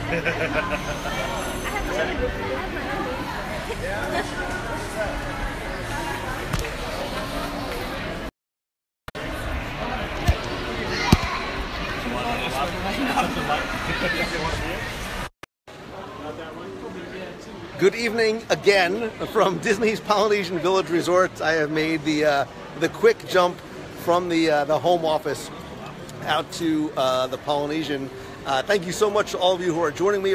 Good evening again from Disney's Polynesian Village Resort. I have made the quick jump from the home office out to the Polynesian. Thank you so much to all of you who are joining me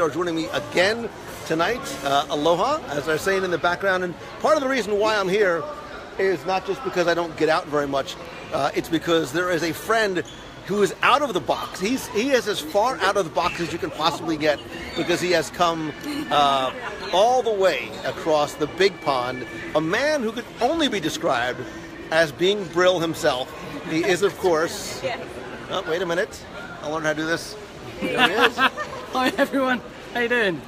again tonight. Aloha, as they're saying in the background. And part of the reason why I'm here is not just because I don't get out very much. It's because there is a friend who is out of the box. He is as far out of the box as you can possibly get, because he has come all the way across the big pond. A man who could only be described as being Brill himself. He is, of course... Oh, wait a minute. I'll learn how to do this. There he is. Hi, everyone. How you doing?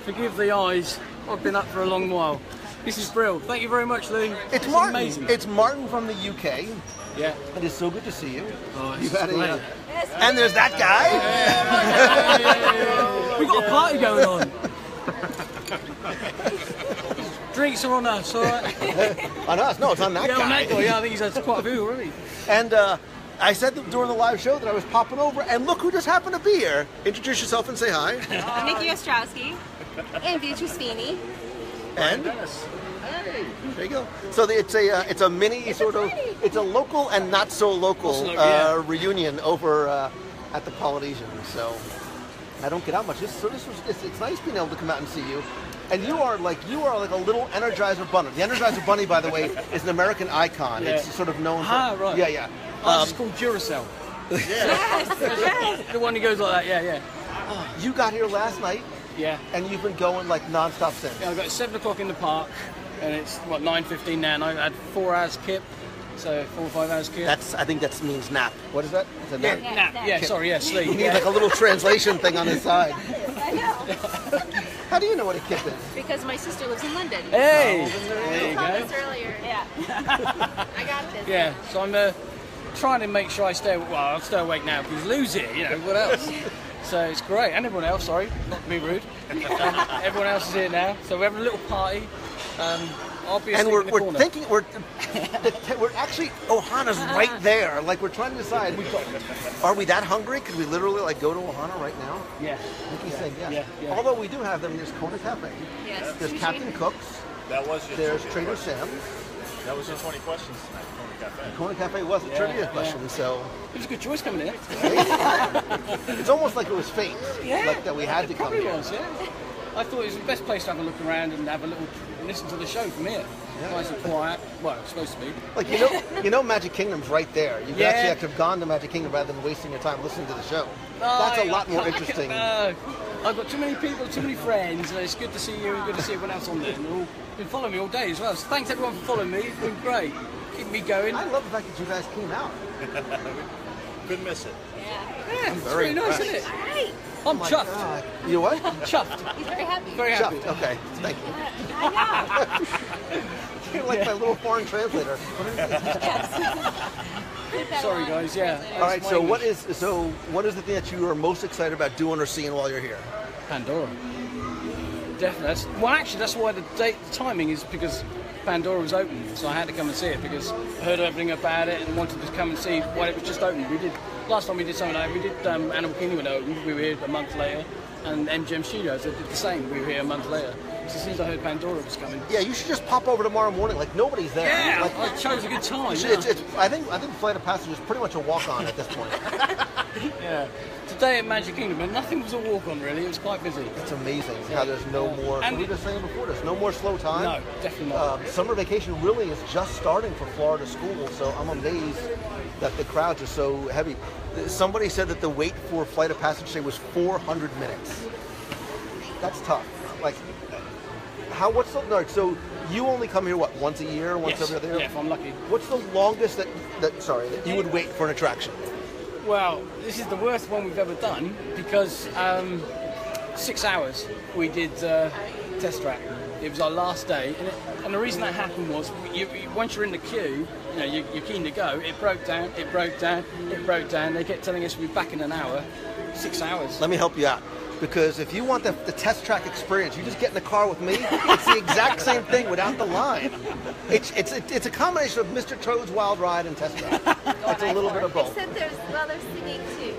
Forgive the eyes. I've been up for a long while. This is Brill. Thank you very much, Lou. It's Martin. Amazing. It's Martin from the UK. Yeah. It is so good to see you. Oh, You've had and there's that guy. Yeah. We got a party going on. Drinks are on us, all right? On us? No, it's on that guy. On that guy. Yeah, I think he's had quite a few already. And I said during the live show that I was popping over, and look who just happened to be here. Introduce yourself and say hi. Nikki Ostrowski and Beatrice Feeney. And there you go. So it's a mini sort of, it's a local and not so local reunion over at the Polynesian. So I don't get out much. It's nice being able to come out and see you. And you are like a little Energizer Bunny. The Energizer Bunny, by the way, is an American icon. Yeah. It's sort of known for... Right. Yeah. It's called Duracell. Yes. The one that goes like that, yeah. You got here last night. Yeah. And you've been going like non-stop since. Yeah, I got 7 o'clock in the park, and it's, 9:15 now, and I had 4 hours kip, so 4 or 5 hours kip. I think that means nap. What is that? It's a nap. Nap. Yeah, sorry, sleep. You need like a little translation thing on the side. I know. How do you know what a kip is? Because my sister lives in London. Hey! There you I saw go. this earlier. Yeah. I got this. Yeah, so I'm trying to make sure I I'll stay awake now because Lou's here, what else? So it's great, and everyone else, sorry, not to be rude. Everyone else is here now, so we're having a little party. I'll be asleep in the corner. We're actually, Ohana's right there. Like, we're trying to decide, are we that hungry? Could we literally like go to Ohana right now? Yeah. Nikki's saying yes. Yeah. Although we do have them, there's Kona Cafe. Yes. There's Captain Cook's. That was your There's Trader Sam's. That was your 20 questions tonight, Kona Cafe. Kona Cafe was a trivia question, so... It was a good choice coming in. It's almost like it was fate, like that we had to come Probably here. was, yeah. I thought it was the best place to have a look around and have a little listen to the show from here. Nice and quiet. Well, it's supposed to be. Like, you know Magic Kingdom's right there. You could actually have gone to Magic Kingdom rather than wasting your time listening to the show. That's a lot more interesting. I've got too many people, too many friends, and it's good to see you and good to see everyone else on there. And they've all been following me all day as well. So thanks everyone for following me. It's been great. Keep me going. I love the fact that you guys came out. Couldn't miss it. Yeah, it's very nice, isn't it? Right. I'm chuffed. God. You what? Chuffed. He's very happy. Very happy. Chuffed. Okay, thank you. I know. You're like my little foreign translator. Sorry guys, yeah. All right, so what is the thing that you are most excited about doing or seeing while you're here? Pandora. Definitely. That's why the timing is because Pandora was open, so I had to come and see it because I heard everything about it and wanted to come and see why it was just open. Last time we did something like that, we did Animal Kingdom when it opened, we were here a month later, and MGM Studios, they did the same, we were here a month later. So as soon as I heard Pandora was coming. Yeah, you should just pop over tomorrow morning, like nobody's there. Yeah, like, I chose a good time. I think Flight of Passage is pretty much a walk-on at this point. Yeah. Today at Magic Kingdom, and nothing was a walk-on really, it was quite busy. It's amazing how there's no more, we were just saying before, there's no more slow time. No, definitely not. Summer vacation really is just starting for Florida school, so I'm amazed that the crowds are so heavy. Somebody said that the wait for Flight of Passage today was 400 minutes. That's tough. Like, so you only come here, what, once a year, once every other year? Yeah, if I'm lucky. What's the longest that you would wait for an attraction? Well, this is the worst one we've ever done because 6 hours we did test track. It was our last day, and the reason that happened was once you're in the queue, you're keen to go. It broke down. They kept telling us we'd be back in an hour. 6 hours. Let me help you out. Because if you want the test track experience, you just get in the car with me. It's the exact same thing without the line. It's a combination of Mr. Toad's Wild Ride and Test Track. It's a little bit of both. Except there's singing too.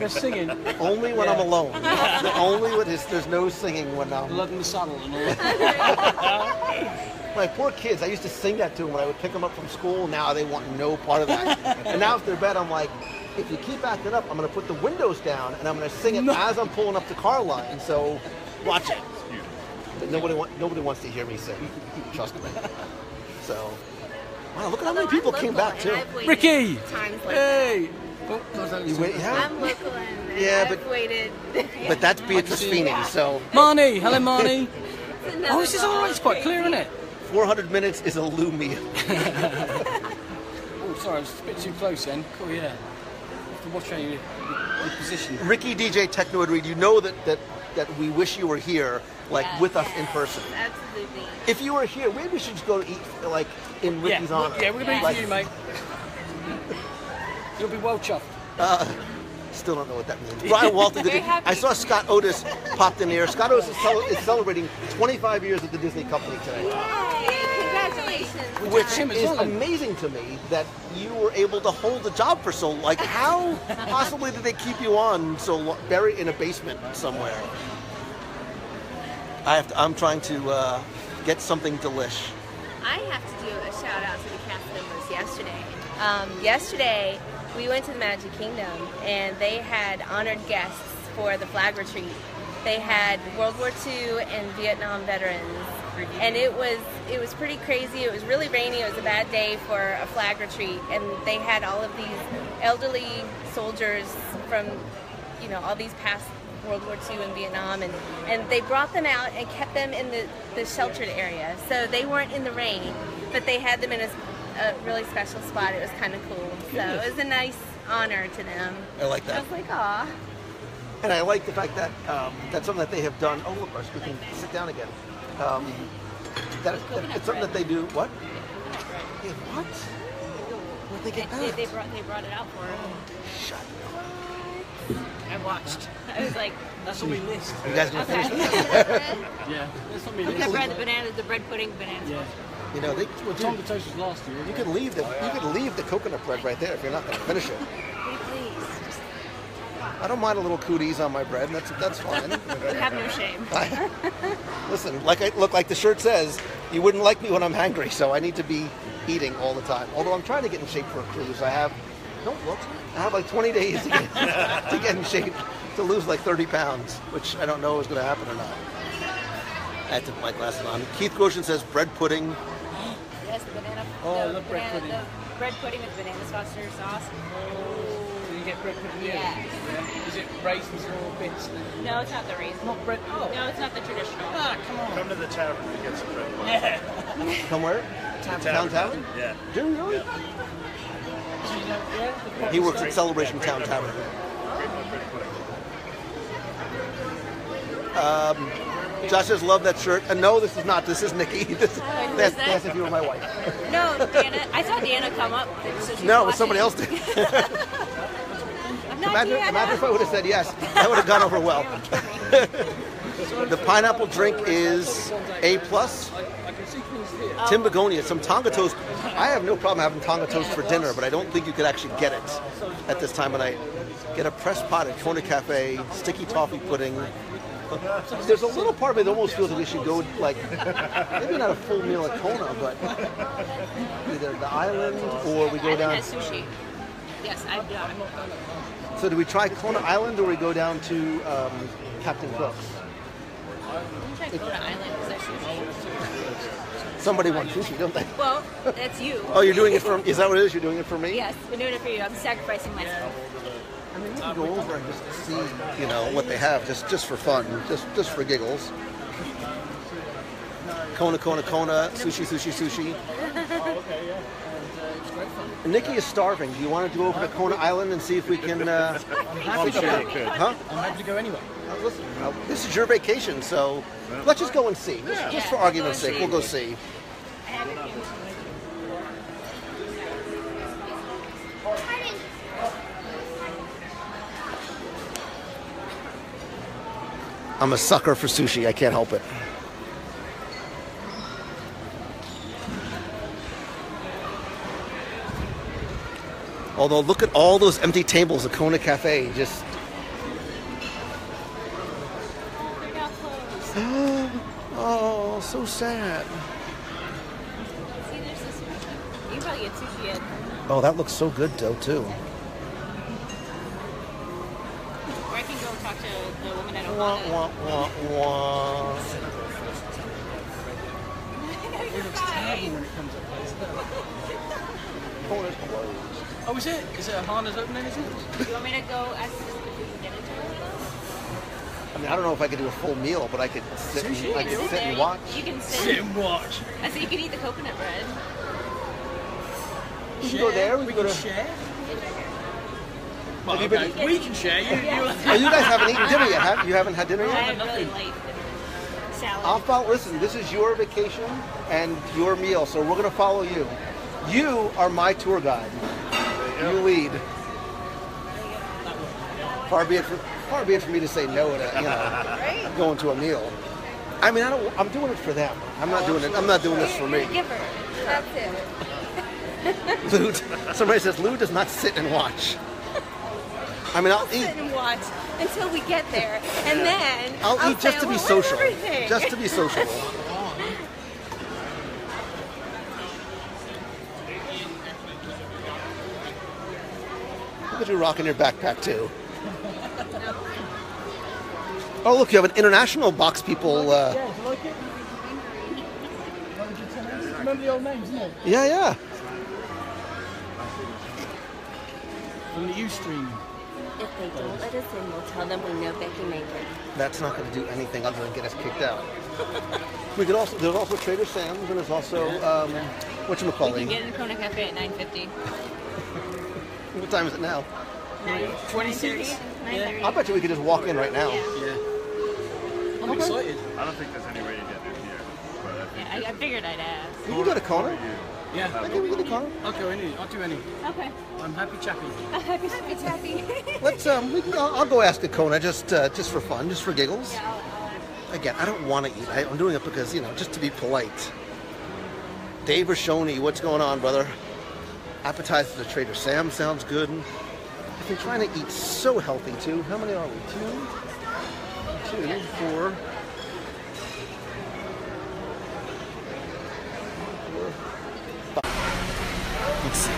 They're singing. Only when I'm alone. There's no singing when I'm. Blood in the saddle and all that. My poor kids, I used to sing that to them when I would pick them up from school. Now they want no part of that. And now if they're bed, I'm like, if you keep acting up, I'm going to put the windows down and I'm going to sing it as I'm pulling up the car line. So watch it. But nobody wants to hear me sing. Trust me. So, wow, look at how many people came back too. Ricky! Times like Hey! You wait, yeah? I'm local and Yeah, I've waited. But that's Beatrice Feeney, so Marnie! Hello, Marnie! It's Oh, this is alright, it's quite clear, isn't it? 400 minutes is a Lou meal. Oh, sorry, I was a bit too close then. Cool, yeah. Have to watch how your position. Ricky DJ Technoid Reed, you know that we wish you were here, like with us in person. Absolutely. If you were here, maybe we should just go to eat, like in Ricky's honor. Yeah, we're going to be for you, mate. You'll be well chuffed. Still don't know what that means. Brian Walton, Very happy. I saw Scott Otis popped in here. Scott Otis is celebrating 25 years at the Disney company today. Yay! Congratulations. Which him as is well. amazing to me that you were able to hold the job for so long. Like, how possibly did they keep you on so long, buried in a basement somewhere? I'm trying to get something delish. I have to do a shout out to the cast members yesterday. Yesterday, we went to the Magic Kingdom and they had honored guests for the flag retreat. They had World War II and Vietnam veterans. And it was pretty crazy. It was really rainy. It was a bad day for a flag retreat. And they had all of these elderly soldiers from, all these past World War II and Vietnam. And they brought them out and kept them in the sheltered area. So they weren't in the rain, but they had them in a really special spot. It was kind of cool. So it was a nice honor to them. I like that. I was like, aw. And I like the fact that that's something that they have done. Oh, look, we can sit down again. It's something that they do. What? Hey, what? Where'd they get that? They brought it out for her. Shut up. I watched. I was like, That's what we missed. You guys gonna finish this? Yeah, that's what we the missed. bread pudding bananas. Yeah. You know, Tonga toast was last year. you could leave the coconut bread right there if you're not going to finish it. Please. I don't mind a little cooties on my bread. That's fine. You have no shame. Listen, like the shirt says, you wouldn't like me when I'm hangry, so I need to be eating all the time. Although I'm trying to get in shape for a cruise. I have like 20 days to get in shape to lose like 30 pounds, which I don't know is going to happen or not. I had to put my glasses on. Keith Goshen says bread pudding. Yes, the banana. Oh, I the love bread pudding. The bread pudding with banana foster sauce. So you get bread pudding here? Yeah. Is it raisins or bits? No, it's not the raisin. Not bread. Oh. No, it's not the traditional. Ah, come on. Come to the tavern and get some bread. Yeah. Come where? Town Tavern? Yeah. Do you really? Yeah. He works at Celebration Town Tavern. Josh says, love that shirt. No, this is not. This is Nikki. That's if you were my wife. No, Deanna. I saw Deanna come up. So she No, was somebody else watching. did. I'm not Imagine Deanna. if I would have said yes. That would have gone over well. The pineapple drink is A+. I can see things here. Tim Begonia, some Tonga toast. I have no problem having Tonga toast for dinner, but I don't think you could actually get it at this time of night. Get a pressed pot at Kona Cafe, sticky toffee pudding. There's a little part of me that almost feels that we should go, like, maybe not a full meal at Kona, but either the island or we go Island down. has sushi. Yes, I've done. So do we try Kona Island or we go down to Captain Cook's? I'm trying to go to Island because there's sushi. Somebody wants sushi, don't they? Well, that's you. Oh, you're doing it for? Is that what it is? You're doing it for me? Yes, I'm doing it for you. I'm sacrificing myself. I mean, we can go over and just see, what they have, just for fun, just for giggles. Kona, sushi. Nikki is starving. Do you want to go over to Kona Island and see if we can? I'm happy to go. Huh? I'm happy to go anyway. Listen, this is your vacation, so let's just go and see. Just for argument's sake, we'll go see. I'm a sucker for sushi. I can't help it. Although, look at all those empty tables at Kona Cafe. Just. Oh, so sad. See, there's this. You can probably get sushi at. Oh, that looks so good, though, too. Or I can go talk to the woman at Wah, Ohana. wah, wah, wah. It looks terrible when it comes up close. Kona's closed. Oh, is it? Is it Ohana's opening, is it? Do you want me to go ask if we can get into it? I mean, I don't know if I could do a full meal, but I could sit and, Sushi? I could sit and watch. You can Sit sit. and watch. I said you can eat the coconut bread. We can go there. We can go to. share. Well, Have you okay. We can share. You Oh, you guys haven't eaten dinner yet. You haven't had dinner I yet? have really light salad. I'll follow. Listen, this is your vacation and your meal, so we're going to follow you. You are my tour guide. You lead. Far be it for me to say no to going to a meal. I mean, I'm doing it for them. I'm not doing it. I'm not doing this for me. You're a giver. That's it. Lou, somebody says Lou does not sit and watch. I mean, I'll eat. Sit and watch until we get there, and then I'll eat say, just to be "Well, social. everything." Just to be sociable. Look at you rocking your backpack too. Oh, look, you have an international box people. Yeah, do you like it? Remember the old names, isn't it? Yeah, yeah. From the Ustream. If they don't let us in, we'll tell them we know Becky Maker. That's not going to do anything other than get us kicked out. There's also Trader Sam's, and there's also You whatchamacallit. can get in Kona Cafe at 9:50. What time is it now? 26. 9:30. I bet you we could just walk in right now. Yeah. I'm excited. I don't think there's any way to get in here. But I think Yeah, I figured I'd ask. We can go to Kona. Yeah. Okay, we can go to Kona. I'll go any. I'll do any. Okay. I'm happy chappy. Happy tappy. Let's I'll go ask at Kona just for fun, just for giggles. Again, I don't want to eat. I'm doing it because just to be polite. Dave Rashoni, what's going on, brother? Appetizers at Trader Sam sounds good. I've been trying to eat so healthy too. How many are we? 2, 4. Let's see.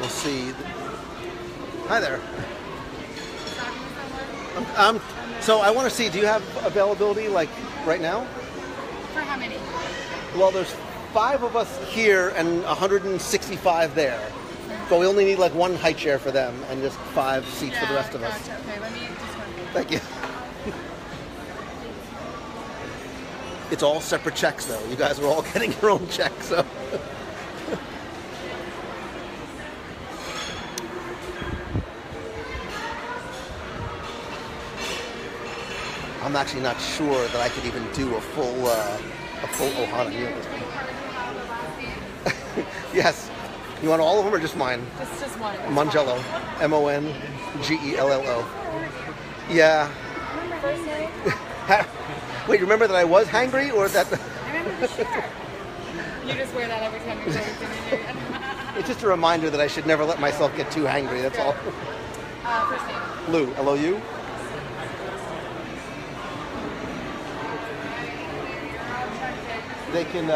We'll see. Hi there. So I want to see, do you have availability like right now? For how many? Well, there's 5 of us here and 165 there. But we only need like 1 high chair for them and just 5 seats for the rest of us. Gotcha. Okay, let me just one. Thank you. It's all separate checks though. You guys are all getting your own check, so. I'm actually not sure that I could even do a full Ohana meal at this point. Yes. You want all of them or just mine? Just one. Mongello. Mongelllo. Yeah. Wait, remember that I was hangry or that? I remember the shirt. You just wear that every time you go to dinner. It's just a reminder that I should never let myself get too hangry, that's all. First name. Lou, L-O-U? They can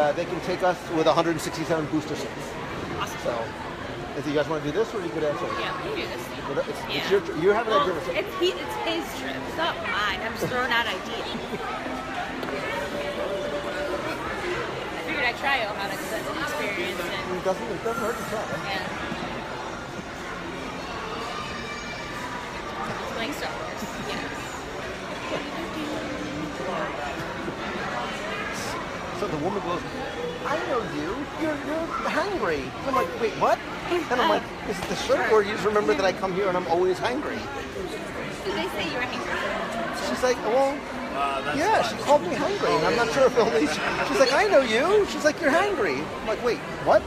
take us with 167 booster seats. Awesome. So, if you guys want to do this, or you could answer. Yeah, we can do this. It's your, you're having a dinner. So It's his trip. It's not mine. I'm just throwing out ideas. I figured I'd try Ohana because that's an experience. And, it doesn't hurt to try. yeah. It's playing Star Wars. Yes. So the woman goes, I know you. You're hungry. And I'm like, wait, what? And I'm like, is it the shirt, or you just remember that I come here and I'm always hungry? Did they say you were hungry? She's like, well, yeah, she called me hungry, and I'm not sure if only she's like, I know you. She's like, you're hungry. I'm like, wait, what?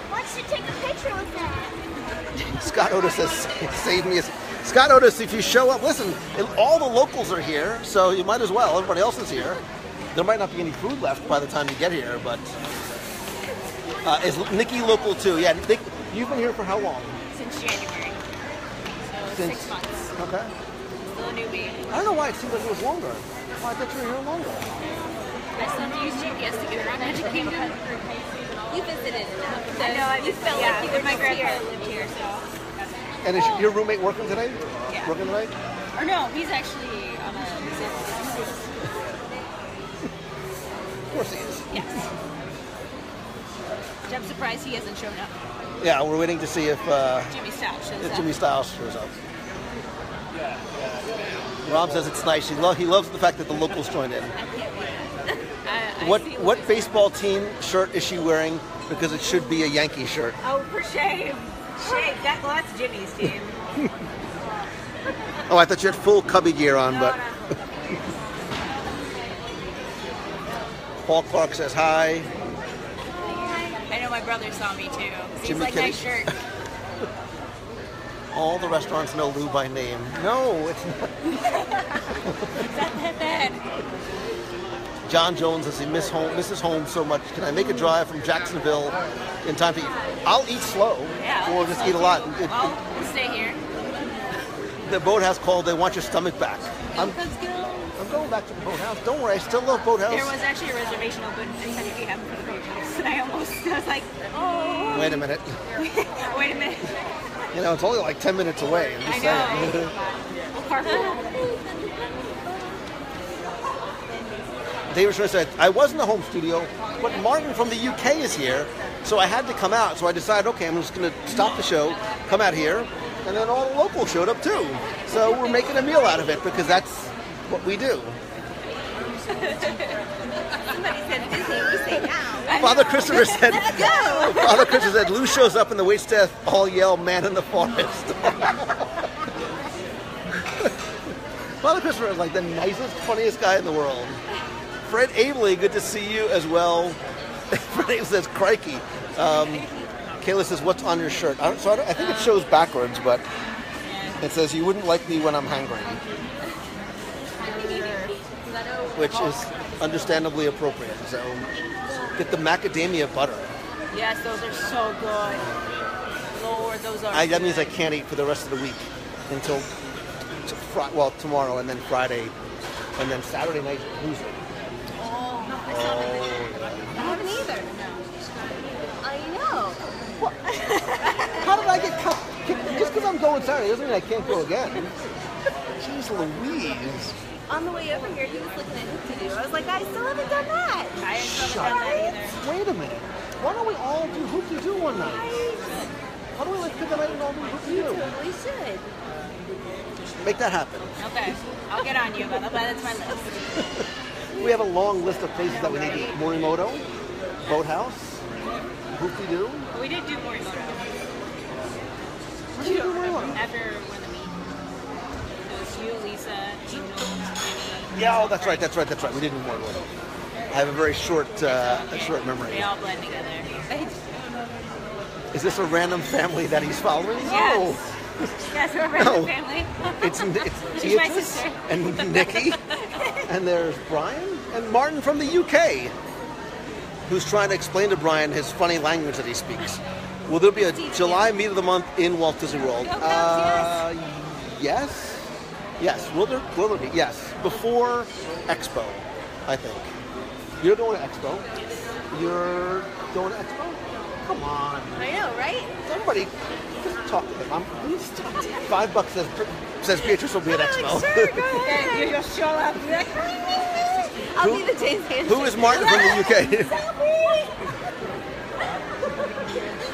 Why should take a picture with that? Scott Otis says, save me. Scott Otis, if you show up, listen, all the locals are here, so you might as well. Everybody else is here. There might not be any food left by the time you get here, but is Nikki local too? Yeah, you've been here for how long? Since January. So 6 months. Okay. Still a newbie. I don't know why it seemed like it was longer. Well, I thought you were here longer. I still have to use GPS to get around Magic Kingdom. You visited enough. So I know, you felt like you were my just grandfather here. lived here, so. And is your roommate working today? Yeah. Working today? Or no, he's actually on a exam. Of course he is. Yes. Which I'm surprised he hasn't shown up. Yeah, we're waiting to see if Jimmy Stout shows up. Jimmy Styles shows up. Rob says it's nice. He loves the fact that the locals join in. What baseball team shirt is she wearing? Because it should be a Yankee shirt. Oh, for shame. Shame. Well, that's Jimmy's team. Oh, I thought you had full Cubby gear on, but Paul Clark says hi. I know my brother saw me too. He's Jimmy like, Kitty. nice shirt. All the restaurants know Lou by name. No, it's not. It's not that bad. John Jones says he misses home so much. Can I make a drive from Jacksonville in time to eat? I'll eat slow. Yeah. Or just eat a lot. Well, we'll stay here. The boathouse called, they want your stomach back. I'm Let's go. going back to the boathouse. Don't worry, I still love boathouse. There was actually a reservation open at 10 p.m. for the boathouse. And I was like, oh. Wait a minute. Wait a minute. You know, it's only like 10 minutes away. I'm just I saying. We'll carpool. David Schmidt said, I was in the home studio, but Martin from the UK is here, so I had to come out. So I decided, okay, I'm just going to stop the show, come out here, and then all the locals showed up too. So we're making a meal out of it because that's what we do. Somebody said Disney, we say now. Father Christopher said, Let's go. Father Christopher said, Lou shows up and the waitstaff all yell, man in the forest. Father Christopher is like the nicest, funniest guy in the world. Fred Aveley, good to see you as well. Fred Aveley says, crikey. Kayla says, what's on your shirt? I think it shows backwards, but it says, you wouldn't like me when I'm hungry. Which is understandably appropriate. So get the macadamia butter. Yes, those are so good. Lord, those are That means I can't eat for the rest of the week until tomorrow, and then Friday, and then Saturday night. I haven't either. I know. How did I get kicked? Just because I'm going Saturday doesn't mean I can't go again. Jeez Louise. On the way over here, he was looking at Hoop to Do. I was like, I still haven't done that. I still haven't done that either. Wait a minute. Why don't we all do Hoop to Do one night? How do we like pick a night and all do Hoop to Do? We should. Make that happen. Okay, I'll get on you, but that's my list. We have a long list of places that we need to eat. Morimoto, Boathouse, Hoop to Do. We did do Morimoto. Where did you do Morimoto? After one of the meet. It was you, Lisa, Angel, Jenny. Yeah, oh, that's right. We did do Morimoto. I have a very short memory. They all blend together. Is this a random family that he's following? Yes. Yes, we're a random family. It's She's my Beatrice sister. and Nikki, and there's Brian and Martin from the UK, who's trying to explain to Brian his funny language that he speaks. Will there be a July meet of the month in Walt Disney World? Yes. Yes. Will there be? Yes. Before Expo, I think. You're going to Expo. You're going to Expo? Come on. I know, right? Somebody, just talk to him. Please talk to him. $5 says Beatrice will be at Expo. Sure, go ahead. You just show up. I'll be the James Hansen. Who is Martin from the UK?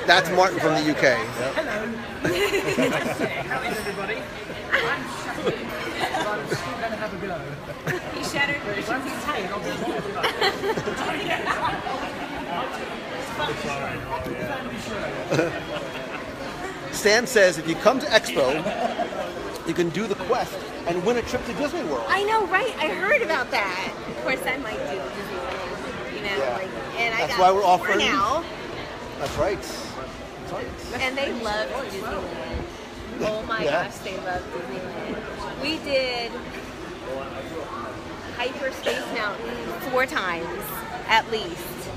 That's Martin from the UK. Hello. How is everybody? I'm shattered. I'm still going to have a go. He shattered. Stan says if you come to Expo, you can do the quest and win a trip to Disney World. I know, right? I heard about that. Of course, I might do Disneyland, you know, Yeah. like, and I That's got why we're 4 offering- now, That's right. That's right. and they love Disneyland. Oh my Yeah. gosh, they love Disneyland. We did Hyperspace Mountain 4 times, at least,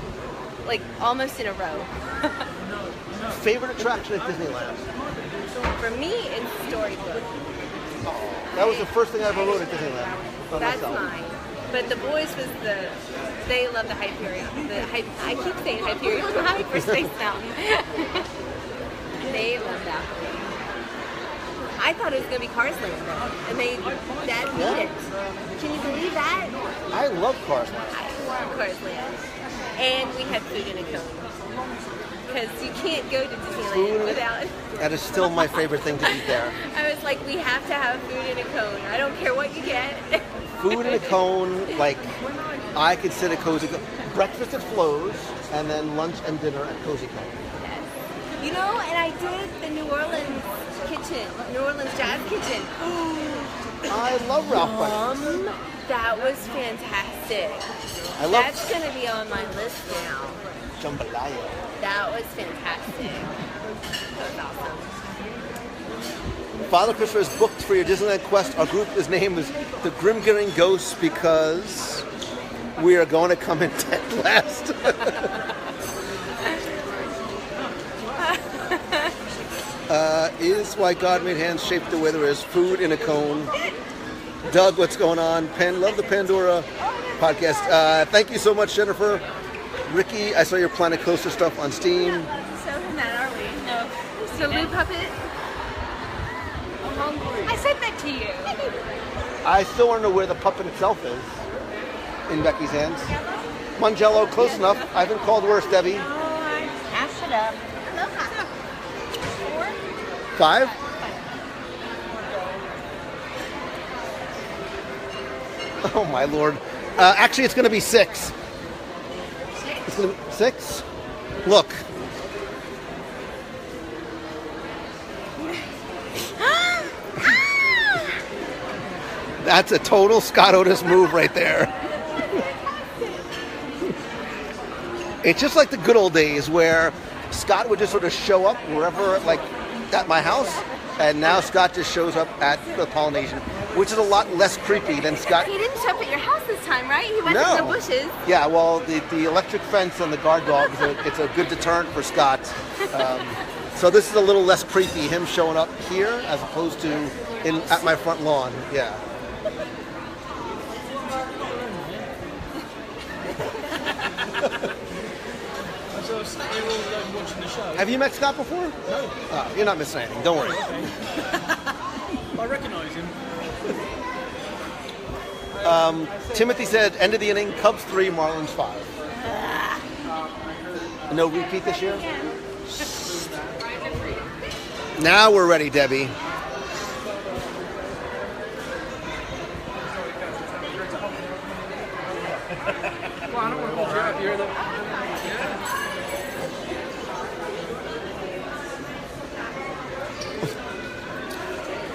like almost in a row. Favorite attraction at Disneyland? For me, it's Storybook. That was the first thing I ever wrote at Disneyland. by That's myself. mine. But the boys was they love the Hyperion. I keep saying Hyperion, Hyperspace Mountain. They love that one. I thought it was going to be Cars Land though, and that beat it. Can you believe that? I love Cars Land. I love Cars Land. And we had food in a cone. Because you can't go to Disneyland without. That is still my favorite thing to eat there. I was like, we have to have food in a cone. I don't care what you get. Food in a cone, like I could sit at Cozy Cone. Breakfast at Flo's, and then lunch and dinner at Cozy Cone. Yes. You know, and I did the New Orleans kitchen, New Orleans Jazz Kitchen. I love Ralph Buckley. That was fantastic. I love That's going to be on my list now. jambalaya. That was fantastic. That was awesome. Father Christopher is booked for your Disneyland quest. Our group is named as the Grimgering Ghosts because we are going to come in dead last. Is why God made hands shaped the way there is. Food in a cone. Doug, what's going on? Penn, love the Pandora podcast. Thank you so much, Jennifer. Ricky, I saw your Planet Coaster stuff on Steam. So from that, are we? No. So Lou Puppet. I'm hungry. I said that to you. I still want to know where the puppet itself is in Becky's hands. Mangello, close enough. I've been called worse, Debbie. Pass it up. 5? Oh my lord. Actually, it's going to be 6. It's going to be 6? Look. That's a total Scott Otis move right there. It's just like the good old days where Scott would just sort of show up wherever, like at my house, and now Scott just shows up at the Polynesian, which is a lot less creepy than Scott. He didn't show up at your house this time, right? He went No. in the bushes. Yeah, well, the electric fence and the guard dog, it's a good deterrent for Scott. So this is a little less creepy, him showing up here as opposed to at my front lawn. Yeah. So I was sat here all alone watching the show. Have you met Scott before? No. Oh, you're not missing anything. Don't worry. I recognise him. Timothy said, end of the inning, Cubs 3, Marlins 5. No repeat this year? Now we're ready, Debbie. Well, I don't want to hold you up here.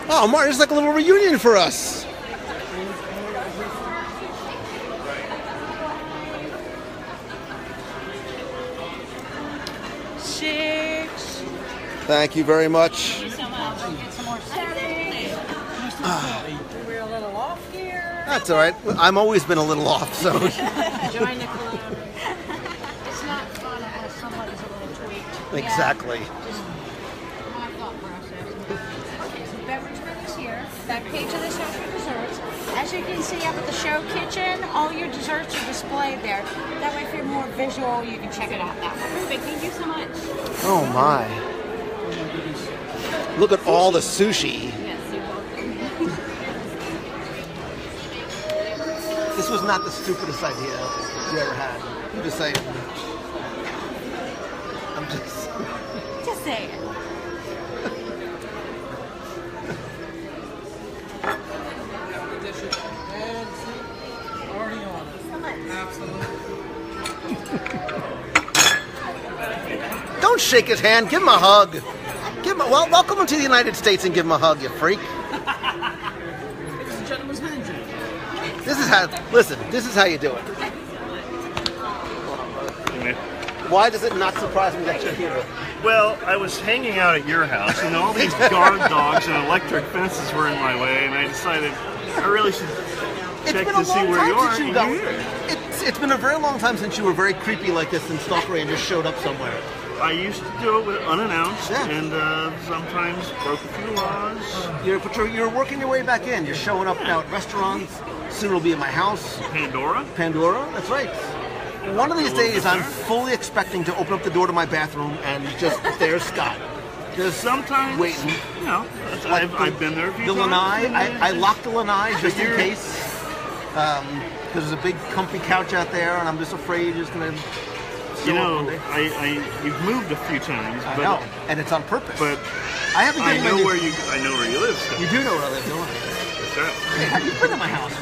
Oh, Martin, it's like a little reunion for us. Six. Thank you very much. Thank you so much. Get some more Saturday. We're a little off here. That's all right. I've always been a little off, so. Join the club. It's not fun unless somebody's a little tweaked. Exactly. Just my thought process. Okay, so beverage menus here. Back page of the show for desserts. As you can see up at the show kitchen, all your desserts are displayed there. That way, if you're more visual, you can check it out that way. Perfect. Thank you so much. Oh, my. Look at all the sushi. Yes, you're welcome. This was not the stupidest idea you ever had. I'm just saying. I'm just... say it. Already on it. Absolutely. Don't shake his hand. Give him a hug. Give him well, welcome him to the United States and give him a hug, you freak. It's a gentleman's handshake. This is how. Listen. This is how you do it. Why does it not surprise me that you're here? Well, I was hanging out at your house, and all these guard dogs and electric fences were in my way, and I decided I really should check to see where you are. And you're here. It's been a very long time since you were very creepy like this and stalkery and just showed up somewhere. I used to do it with unannounced, Yeah. and sometimes broke a few laws. You're working your way back in. You're showing up now at restaurants. Soon it'll be at my house. Pandora? Pandora, that's right. One of these days, I'm fully expecting to open up the door to my bathroom and just there's Scott. Just Sometimes, waiting. you know, I've been there a few The times. lanai, I locked the lanai just in case. Because there's a big comfy couch out there, and I'm just afraid it's gonna. You know, you've moved a few times, I but know, and it's on purpose. but I haven't. I been know in- where you live. Still. You do know where I live, don't you? That's right. Hey, have you been to my house?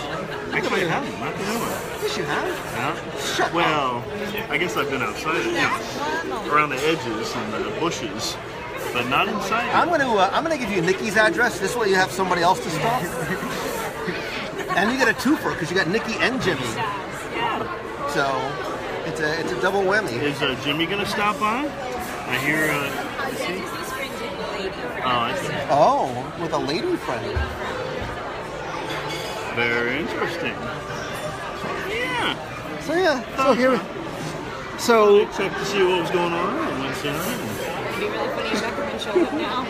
Actually, I haven't. Not the new one. Yes, you have. Yeah. Shut up. Well, I guess I've been outside it, yeah. Around the edges and the bushes, but not inside. I'm gonna give you Nikki's address. This way you have somebody else to stalk. And you get a twofer because you got Nikki and Jimmy. So it's a double whammy. Is Jimmy gonna stop by? I hear. I see. Oh, with a lady friend. Very interesting. Yeah. So here. So Check to see what was going on on Wednesday night. It'd be really funny if Beckerman showed up now.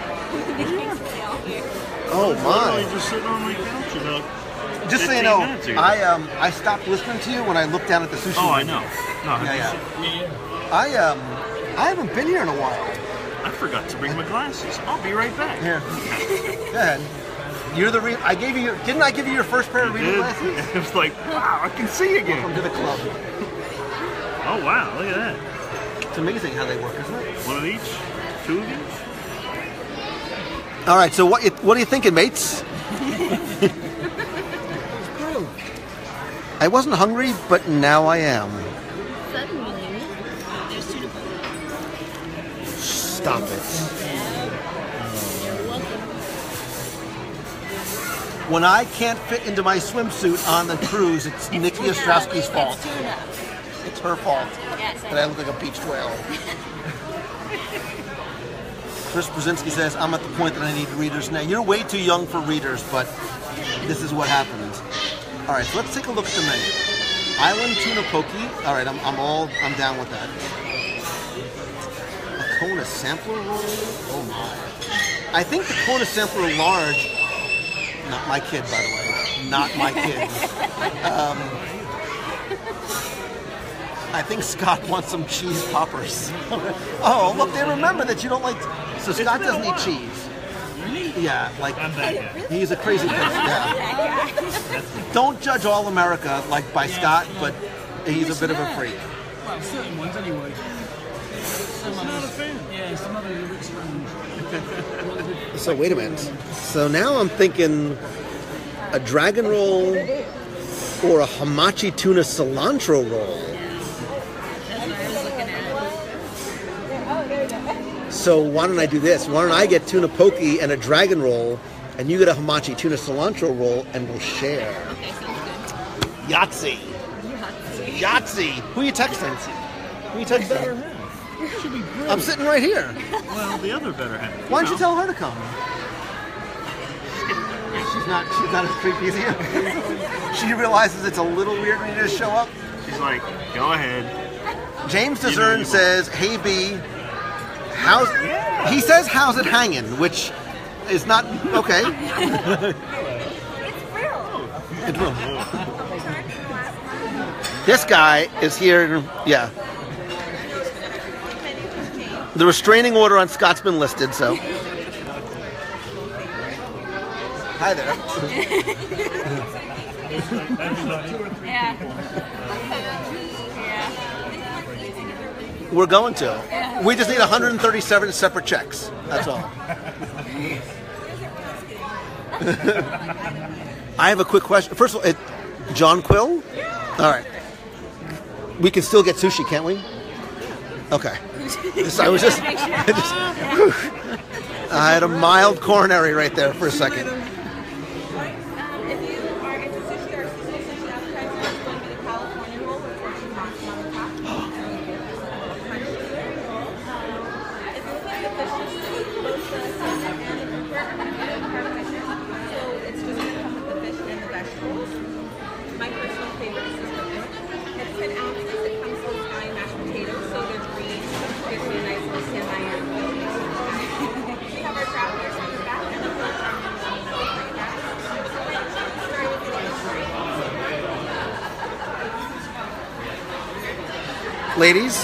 oh Literally my. just sitting on my couch about. Just so you 15 know, minutes ago. I stopped listening to you when I looked down at the sushi. Oh, I menu. know. No, Yeah. I haven't been here in a while. I forgot to bring my glasses. I'll be right back. Here. Go ahead. You're the I gave you didn't I give you your first pair of reading Did. glasses? It was like, wow, I can see again. Welcome to the club. Oh wow, look at that. It's amazing how they work, isn't it? One of each? Two of each? All right, so what are you thinking, mates? I wasn't hungry, but now I am. Suddenly, there's two. Stop it. When I can't fit into my swimsuit on the cruise, it's Nikki Ostrowski's fault. It's tuna. It's her fault Yes. that I look like a beached whale. Chris Brzezinski says, I'm at the point that I need readers now. You're way too young for readers, but this is what happens. All right, so let's take a look at the menu. Island tuna poke. All right, I'm down with that. A Kona sampler roll. Oh my! I think the Kona sampler large. Not my kid, by the way. Not my kid. I think Scott wants some cheese poppers. Oh, look, they remember that you don't like. So Scott doesn't eat cheese. Yeah, like he's a crazy person. Yeah. Don't judge all America like by Scott, but he's a bit of a freak. Well, certain ones anyway. Some others, yeah, some others are a bit strange. So wait a minute. So now I'm thinking a dragon roll or a hamachi tuna cilantro roll. That's what I was looking at. So why don't I do this? Why don't I get tuna poke and a dragon roll, and you get a hamachi tuna cilantro roll, and we'll share. Okay, sounds good. Yahtzee. Yahtzee. Who are you texting? Who are you texting? I'm sitting right here. Well, the other better half. Why don't you tell her to come? She's not as creepy as you. She realizes it's a little weird when you just show up. She's like, go ahead. James DeZern says, "Hey B, he says how's it hanging?" Which is not okay. It's real. This guy is here. Yeah. The restraining order on Scott's been listed, so. Hi there. Yeah. We're going to. We just need 137 separate checks. That's all. I have a quick question. First of all, John Quill? All right. We can still get sushi, can't we? Okay. I was just I had a mild coronary right there for a second. If you are into sushi or seasonal sushi appetizer, it's going to be the California roll with portion pasta on the top. If you're looking at the fishes, both the salmon and the grouper are going to be part fishes. So it's just going to come with the fish and the vegetables. My personal favorite is the grouper. It's 10 ounces. It comes with Italian mashed potatoes, so they're green. Gives me a nice little semi-iron. We have our travelers on the back and the front arm and the back. Sorry with the Ladies?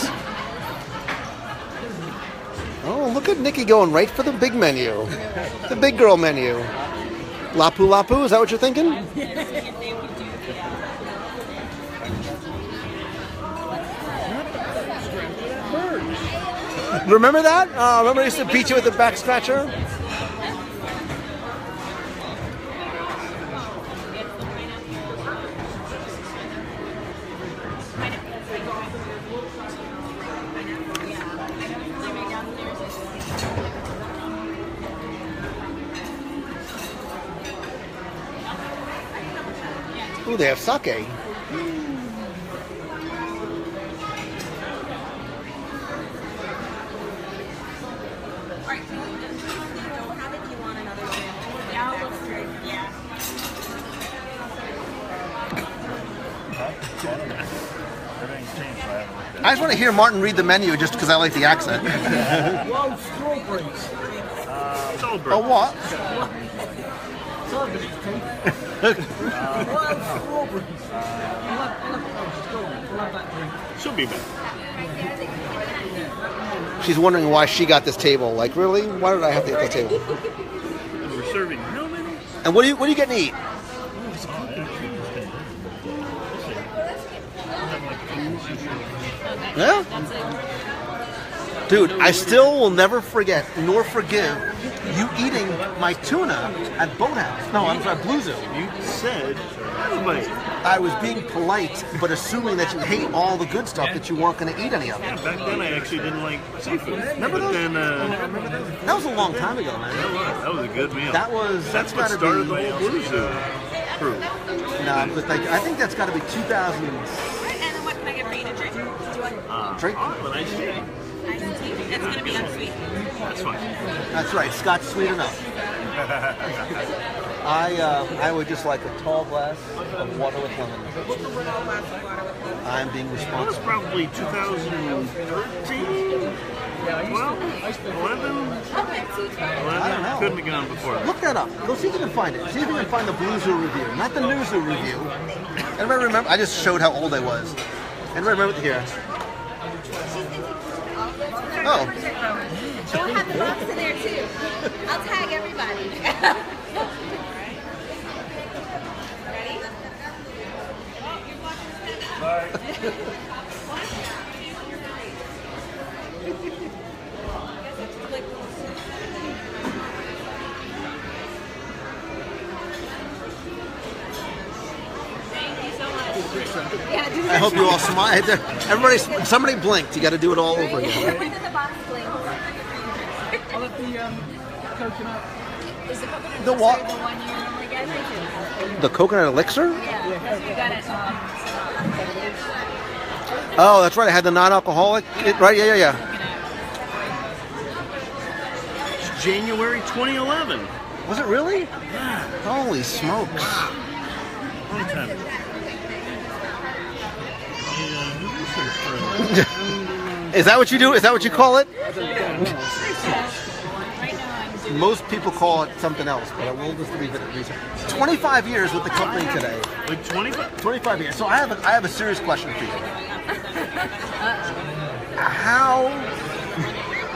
Oh, look at Nikki going right for the big menu. The big girl menu. Lapu Lapu, is that what you're thinking? Remember that? Remember I used to beat you with the back scratcher? Ooh, they have sake. I just want to hear Martin read the menu just because I like the accent. Wild strawberries. Strawberries. Oh, what? Wild strawberries. We'll have that drink. She'll be back. She's wondering why she got this table. Like, really? Why did I have to get this table? We're serving how many? And what are you getting to eat? Yeah? Dude, I still will never forget nor forgive you eating my tuna at Boathouse. No, I'm sorry, Blue Zoo. You said everybody. I was being polite, but assuming that you hate all the good stuff that you weren't going to eat any of it. Yeah, back then I actually didn't like seafood. Remember But those? then, That was a long time ago, man. that was a good meal. That's That's what gotta started be, the whole Blue Zoo crew. Nah, but like, I think that's got to be 2000. And then what can I get for you to drink? Do you want Drink? Oh, but I see. iced tea? It's going to be unsweet. That's fine. That's right, Scotch sweet enough. I would just like a tall glass of water with lemon. I'm being That was responsible. probably 2013, 12, 11. I don't know. Couldn't have gone before that. Look that up. Go see if you can find it. See if you can find the Blue Zoo review, not the New Zoo review. Anybody remember? I just showed how old I was. Anybody remember here? Oh. We'll have the box in there too. I'll tag everybody. I hope you all smile. Everybody, somebody blinked. You got to do it all over again. When did the box blink? I'll have the coconut. Is the coconut The what? elixir the one you normally get? The coconut elixir? Yeah, because we got it. Oh, that's right. I had the non-alcoholic. Right? Yeah. It's January 2011. Was it really? Holy smokes! Long time ago. Is that what you do? Is that what you call it? Most people call it something else, but we'll just leave it at research. 25 years with the company today. Like 25? 25 years. So I have a serious question for you. How?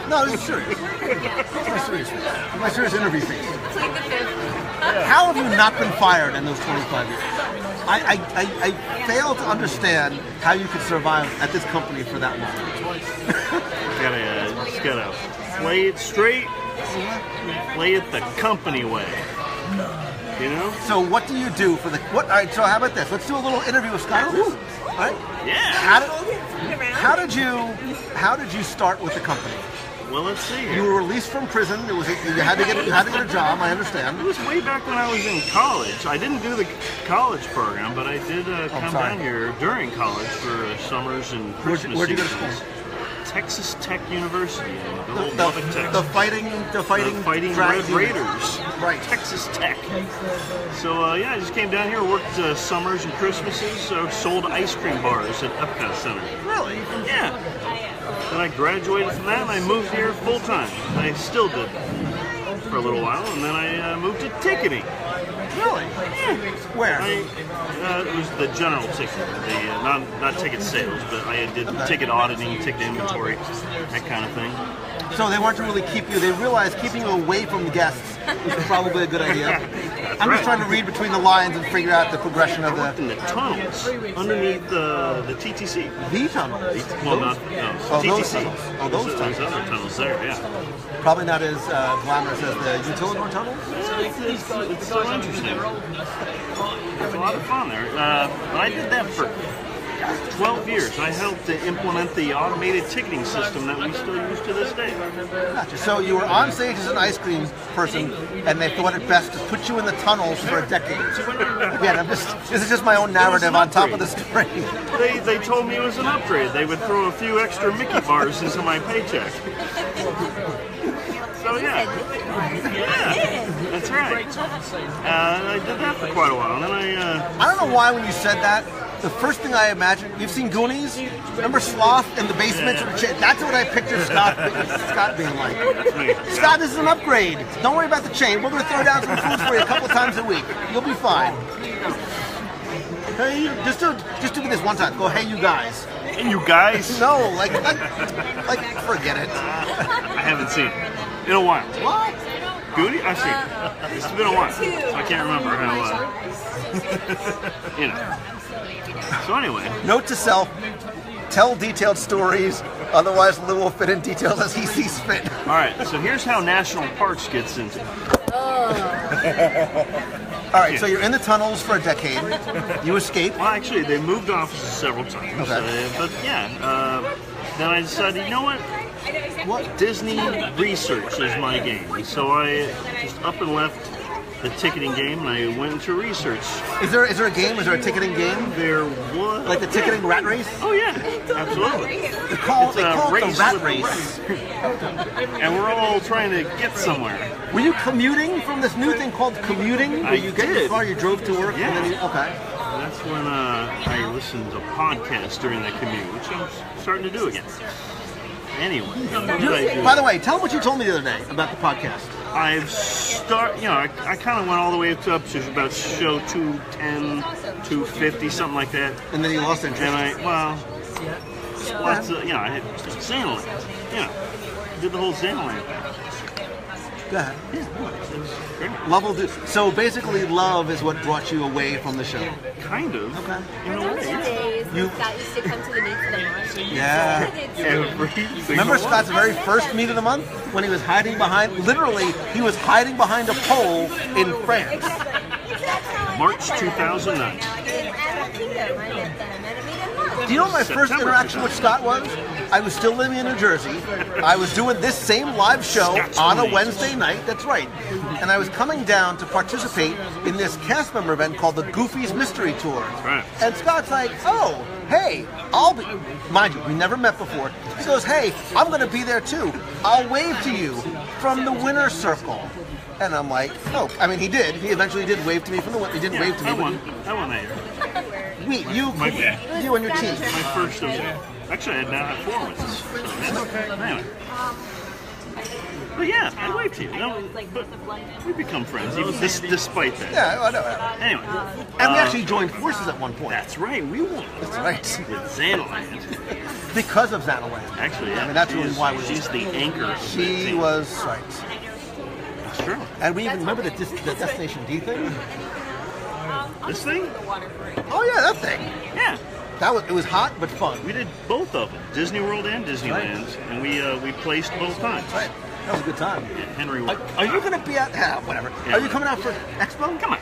No, this is serious. It's my serious interview piece. How have you not been fired in those 25 years? I fail to understand how you could survive at this company for that long. Just gotta play it straight, play it the company way. You know? So what do you do for the what? All right. So how about this? Let's do a little interview with Scott. All right. Yeah. How did you start with the company? Well, let's see here. You were released from prison. You had to get a job. I understand. It was way back when I was in college. I didn't do the college program, but I did come down here during college for summers and Christmas. Where'd you go to school? Texas Tech University in Lubbock, Texas. The fighting Red Raiders. Right. Texas Tech. So I just came down here, worked summers and Christmases, sold ice cream bars at Epcot Center. Really? Yeah. Then I graduated from that and I moved here full time. I still did for a little while, and then I moved to ticketing. Really? Yeah. Where? It was the general ticket, not ticket sales, but I did ticket auditing, ticket inventory, that kind of thing. So they wanted to really keep you. They realized keeping you away from the guests was probably a good idea. I'm just trying to read between the lines and figure out the progression of in the tunnels underneath the TTC. The tunnels? Well, not TTC. Those tunnels. Oh, those tunnels. Those other tunnels there, yeah. Probably not as glamorous as the Utilidor tunnels? It's so interesting. It's a lot of fun there. But I did that for 12 years. I helped to implement the automated ticketing system that we still use to this day. Gotcha. So you were on stage as an ice cream person, and they thought it best to put you in the tunnels for a decade. Again, this is just my own narrative on top of the story. They told me it was an upgrade. They would throw a few extra Mickey bars into my paycheck. So yeah, that's right. I did that for quite a while, and then I don't know why when you said that, the first thing I imagined, you've seen Goonies? Remember Sloth in the basement? Yeah. That's what I pictured Scott being like. That's me. Scott, this is an upgrade. Don't worry about the chain. We're going to throw down some foods for you a couple times a week. You'll be fine. Hey, just do this one time. Go, hey, you guys. And you guys? No, like forget it. I haven't seen it in a while. What? Goody? I've seen it. It's been a while, so I can't remember how. You know. So anyway. Note to self: tell detailed stories. Otherwise, Lou will fit in details as he sees fit. All right. So here's how national parks gets into it. All right. So you're in the tunnels for a decade. You escape. Well, actually, they moved offices several times. Okay. But yeah. Then I decided, you know what? Disney research is my game. So I just up and left the ticketing game, and I went into research. Is there a game? Is there a ticketing game? There was. Like the ticketing rat race? Oh yeah, absolutely. They call it the rat race. And we're all trying to get somewhere. Were you commuting from this new thing called commuting? Where you get in your car, you drove to work, yeah. and then okay. That's when I listened to podcasts during the commute, which I'm starting to do again. Anyway, what did I do? By the way, tell them what you told me the other day about the podcast. I kind of went all the way up to about show 210, 250, something like that. And then you lost interest. And lots of, I had Xanaland. Did the whole Xanaland thing. Go ahead. Yeah, it was great. Love will do. So basically, love is what brought you away from the show. Kind of. Okay. In a way. Days when Scott used to come to the meet of the month. Yeah. Remember Scott's very first meet of the month when he was hiding behind? Literally, he was hiding behind a pole in France. March 2009. Do you know what my first interaction with Scott was? I was still living in New Jersey. I was doing this same live show on a Wednesday night. That's right. And I was coming down to participate in this cast member event called the Goofy's Mystery Tour. Right. And Scott's like, oh, hey, I'll be... Mind you, we never met before. He goes, hey, I'm going to be there too. I'll wave to you from the winner's circle. And I'm like, oh, I mean, he did. He eventually did wave to me from the winner. He didn't wave to me. I won that year. You and your team. My first of actually, I now have 4 wins. So, anyway. But yeah, I waved to you. But we become friends, even despite that. Yeah, I know. Anyway. And we actually joined forces at one point. That's right, we won. That's right. With Xanaland. Because of Xanaland. Actually, yeah. I mean, that's really why she's the anchor. She was right. That's true. And we even remember the Destination D thing? This thing? Oh yeah, that thing. Yeah. It was hot but fun. We did both of them, Disney World and Disneyland, and we placed both times. Right. That was a good time. Yeah, Henry. Are you going to be at? Whatever. Yeah. Are you coming out for Expo? Come on.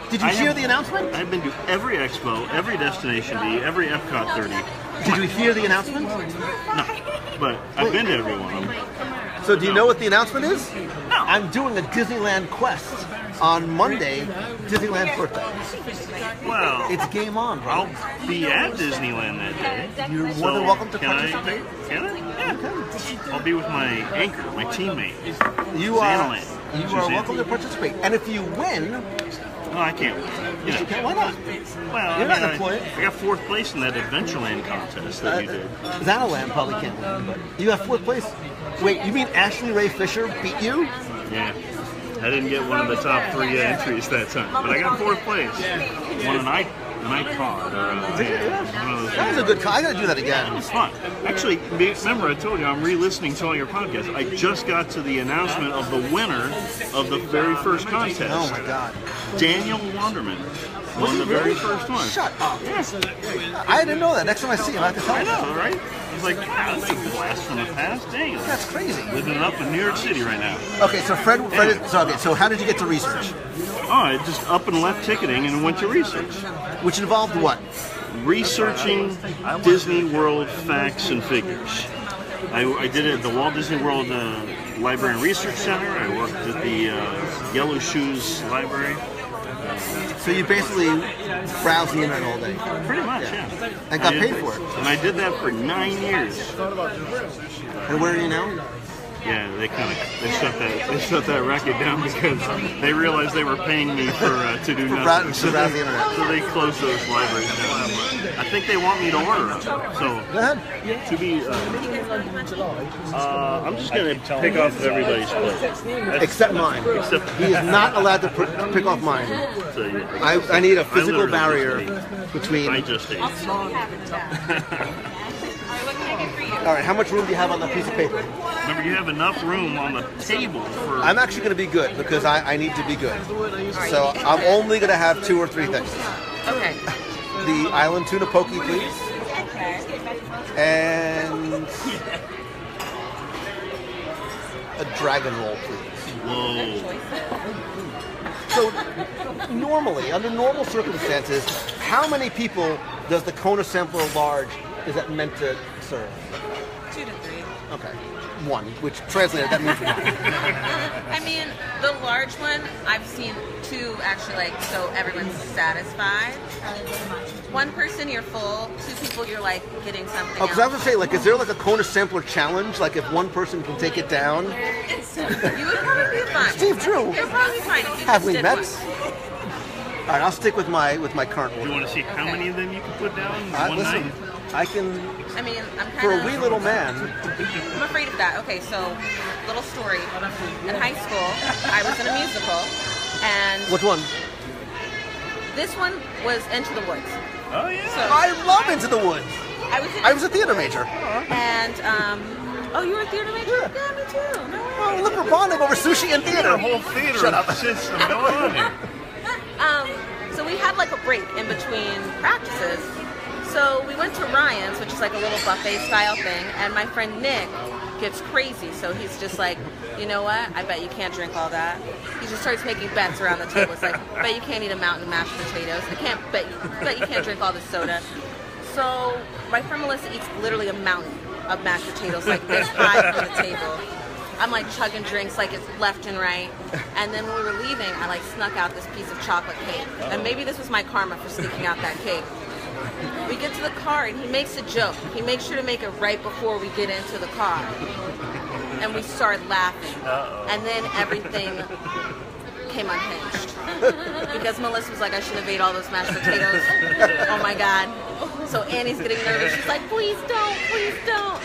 Did you hear the announcement? I've been to every Expo, every Destination D, every Epcot 30. Did you hear the announcement? No, but I've been to every one of them. So do you know what the announcement is? No. I'm doing a Disneyland quest on Monday, Disneyland's birthday. Well, It's game on, bro. I'll be at Disneyland that day. You're more than welcome to Can participate. Can I? Yeah. I'll be with my anchor, my teammate. You are Xanaland. welcome to participate. And if you win, No, I can't win. You know. why not? Well, You're not an employee. I got 4th place in that Adventureland contest that you did. Xanaland probably can't win, but you got 4th place. Wait, you mean Ashley Ray Fisher beat you? Yeah. I didn't get one of the top 3 entries that time, but I got 4th place. Won an iPod or one of those. That was a good. I got to do that It again. was fun. Actually, remember I told you I'm re-listening to all your podcasts. I just got to the announcement of the winner of the very first contest. Oh my God. Daniel Wanderman won the very first one. Shut up. Yes. I didn't know that. Next time I see him, I have to tell I him. know, right? I was like, wow, that's a blast from the past. Dang, That's crazy. living it up in New York City right now. Okay, so Fred so how did you get to research? Oh, I just up and left ticketing and went to research. Which involved what? Researching Disney World facts and figures. I did it at the Walt Disney World Library and Research Center. I worked at the Yellow Shoes Library. So you basically browsed the internet all day. Pretty much, yeah. And got I paid did- for it. And I did that for 9 years. And where are you now? Yeah, they shut that racket down because they realized they were paying me for to do nothing. To browse the internet. So they closed those libraries down. I think they want me to order them. So Go ahead. to be, I'm just gonna pick off everybody's plate. Except mine. Except He is not allowed to pick off mine. so, yeah. I need a physical literally barrier just between. I just ate. All right, how much room do you have on that piece of paper? Remember, you have enough room on the table for. I'm actually going to be good because I need to be good. So I'm only going to have 2 or 3 things. Okay. The island tuna poke, please. And a dragon roll, please. Whoa. So normally, under normal circumstances, how many people does the Kona sampler large is that meant to serve? 2 to 3. Okay. 1, which translated, that means 1. I mean, the large one, I've seen 2 actually, like, so everyone's satisfied. 1 person, you're full. 2 people, you're like getting something Oh, because I was else. going to say, like, is there like a Kona sampler challenge? Like, if 1 person can take it down? You would probably be fine. Steve Drew. You're probably fine if you Have just we did met? one. All right, I'll stick with my current Do order. you want to see how many of them you can put down in one Listen, night? I can, I mean, I'm for a kind wee of... little man. I'm afraid of that. Okay, so, little story. In high school, I was in a musical, and Which one? this one was Into the Woods. Oh yeah. So, I love Into the Woods. I I was a theater major. and, oh, you were a theater major? Yeah, me too. No way. Oh, look, we're bonding over sushi and theater. The whole theater Shut up. system going on here. So we had like a break in between practices. So we went to Ryan's, which is like a little buffet style thing, and my friend Nick gets crazy. So he's just like, you know what? I bet you can't drink all that. He just starts making bets around the table. It's like, I bet you can't eat a mountain of mashed potatoes. Bet you can't drink all this soda. So my friend Melissa eats literally a mountain of mashed potatoes, like this high from the table. I'm like chugging drinks like it's left and right. And then when we were leaving, I like snuck out this piece of chocolate cake. And maybe this was my karma for sneaking out that cake. We get to the car and he makes a joke. He makes sure to make it right before we get into the car. And we start laughing. And then everything came unhinged. Because Melissa was like, I should have ate all those mashed potatoes. Oh my God. So Annie's getting nervous. She's like, please don't, please don't.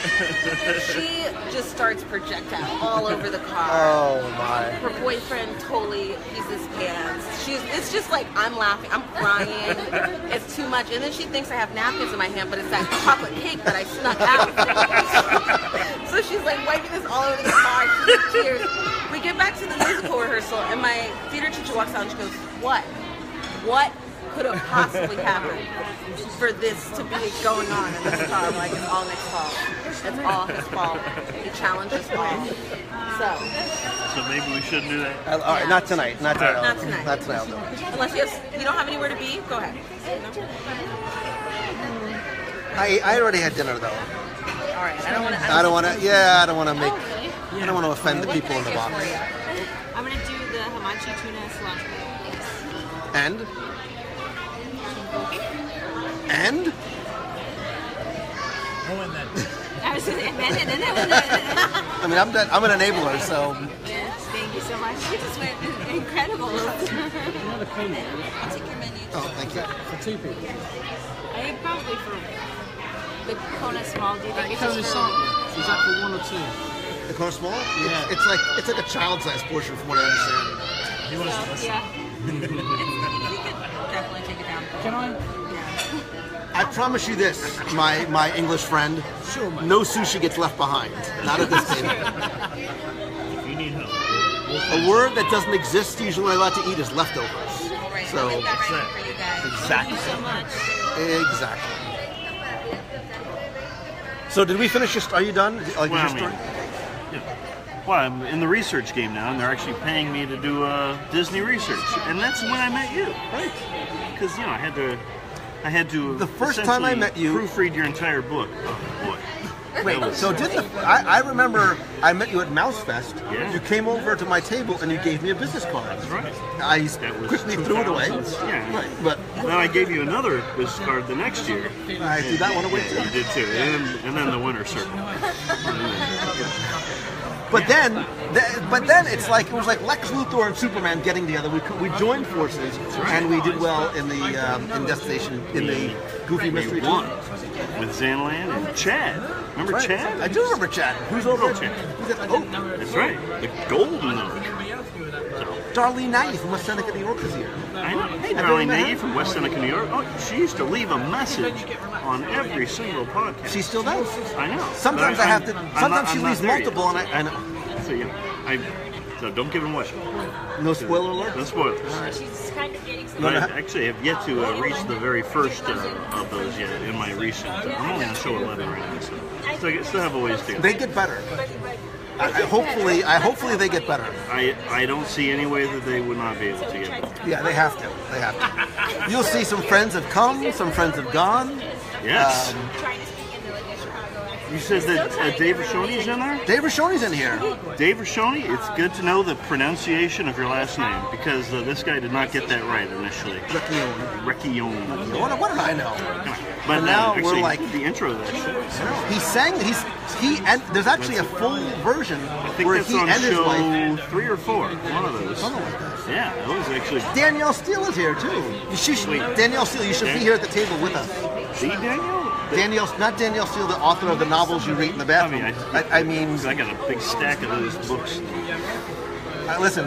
She just starts projectile all over the car. Oh my. Her boyfriend totally pees his pants. It's just like, I'm laughing, I'm crying. It's too much. And then she thinks I have napkins in my hand, but it's that chocolate cake that I snuck out. So she's like wiping this all over the car. She's tears. We get back to the musical rehearsal, and my theater teacher walks out and she goes, what could have possibly happened for this to be going on in this car. Like, it's all Nick's fault. It's all his fault. He challenged us all. So maybe we shouldn't do that. All right, not tonight. Not tonight. Not tonight. Not tonight. I'll do it. Unless you don't have anywhere to be, go ahead. I already had dinner though. All right. I don't want to. I don't want to. Yeah, I don't want to make. I don't want to offend the people in the box. I'm gonna do the hamachi tuna cilantro. And? And? I was just invented it. I mean, I'm an enabler, so. Thank you so much. You just went incredible. Another clean. I'll take your menu. Oh, thank you. For 2 people. I think probably for the Kona small. Do you think it's Kona just sample. for... Is that for 1 or 2? The Kona small? Yeah. It's like a child-sized portion from what I understand. He wants to Yeah. You could definitely take it down. Can I? Yeah. I promise you this, my English friend. Sure, mate. No sushi gets left behind. Not at this table. If you need help. A word that doesn't exist usually we're allowed to eat is leftovers. All right. So- I'll get that ready for you guys. Exactly. So much. Exactly. So did we finish your? Are you done? Like Well, your I mean, story? yeah. Well, I'm in the research game now, and they're actually paying me to do Disney research, and that's when I met you, right? Because I had to. The first time I essentially met you- proofread your entire book. Oh boy. Wait, so I remember I met you at Mouse Fest. Yeah. You came over to my table and you gave me a business card. That's right. I That was quickly threw it away. 2000s. Yeah. Right, but Then I gave you another business card the next year. I threw that one away Yeah, you too. did too. And then the winter circle. But then it's like it was like Lex Luthor and Superman getting together. We joined forces and we did well in the in Destination in the Goofy Mystery We won with Zanland and Chad. Remember Right. Chad? I do remember Chad. Who's over Chad? Who's at Oak? That's right. The golden oak. Darlene Nagy from West Seneca, New York is here. I know. Hey, Have you Darlene met Nagy her? from West Seneca, New York. Oh, she used to leave a message on every single podcast. She still does. I know. Sometimes But I have to. I'm Sometimes not- she I'm not leaves there yet. multiple, and I know. So don't give them much. No spoiler alert. No spoilers. She's kind of getting some... But I actually have yet to reach the very first of those yet in my recent. I'm only on show 11 right now, so I still have a ways to go. They get better. Hopefully they get better. I don't see any way that they would not be able to get better. Yeah, they have to. They have to. You'll see some friends have come, some friends have gone. Yes. Trying to speak into like a Chicago accent. You said that Dave Rashoni's in there? Dave Rashoni's in here. Dave Rashoni, it's good to know the pronunciation of your last name because this guy did not get that right initially. Recchione. What did I know? But And now actually, we're like- the intro of that show. He sang. And there's actually a full version I think where that's he on and his show wife. 3 or 4. One of those. Something like that. Yeah, that was actually Danielle Steele is here too. Danielle Steele, you should be here at the table with us. the Daniel. Not Danielle Steele, the author of the novels you read in the bathroom. I mean, I got a big stack of those books. listen,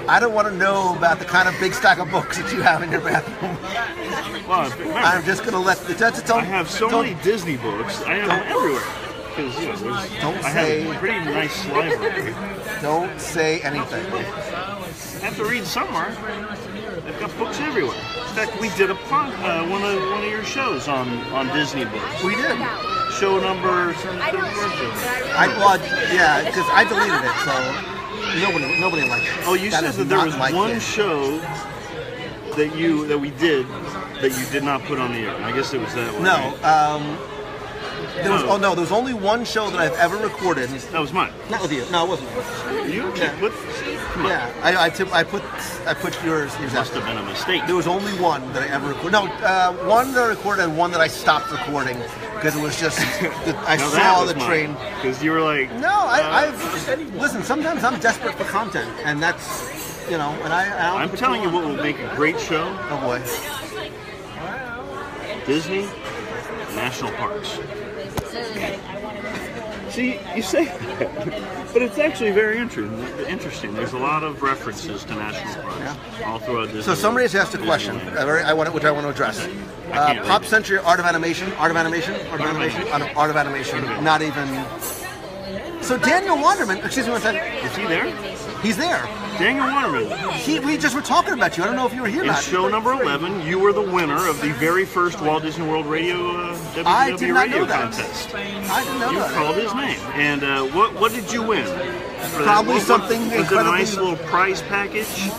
I don't want to know about the kind of big stack of books that you have in your bathroom. Well, remember, I'm just going to let the I have so many Disney books. I have them everywhere. Because I have a pretty nice library. Don't say anything. I have to read somewhere. I've got books everywhere. In fact, we did one of your shows on Disney books. We did. Show number. Yeah, because I deleted it, so nobody liked it. Oh, you That said is that there not was my one kid. show that we did that you did not put on the air. I guess it was that one. No, right? there was only one show that I've ever recorded. That was mine. Not with you. No, it wasn't. You? Yeah. What? Come on. Yeah, I put yours. Must have been a mistake. There was only one that I ever recorded. No, one that I recorded and one that I stopped recording because it was just I Now saw the train. Because you were like, No, I've listen. Sometimes I'm desperate for content, and that's and I don't I'm telling you what will make a great show. Oh boy. Disney National Parks. See, you say that, but it's actually very interesting. There's a lot of references to national parks all throughout Disney. So somebody has asked a question, which I want to address. can't Pop read it. Century Art of Animation. Not even. So Daniel Wanderman. Excuse me one second. Is he there? He's there. Daniel Waterman. We just were talking about you. I don't know if you were here or In not. show number 11, you were the winner of the very first Walt Disney World Radio I did WDW not radio know that. contest. I didn't know You that. called his name. And what did you win? For that? Probably something Was it a incredibly- nice little prize package?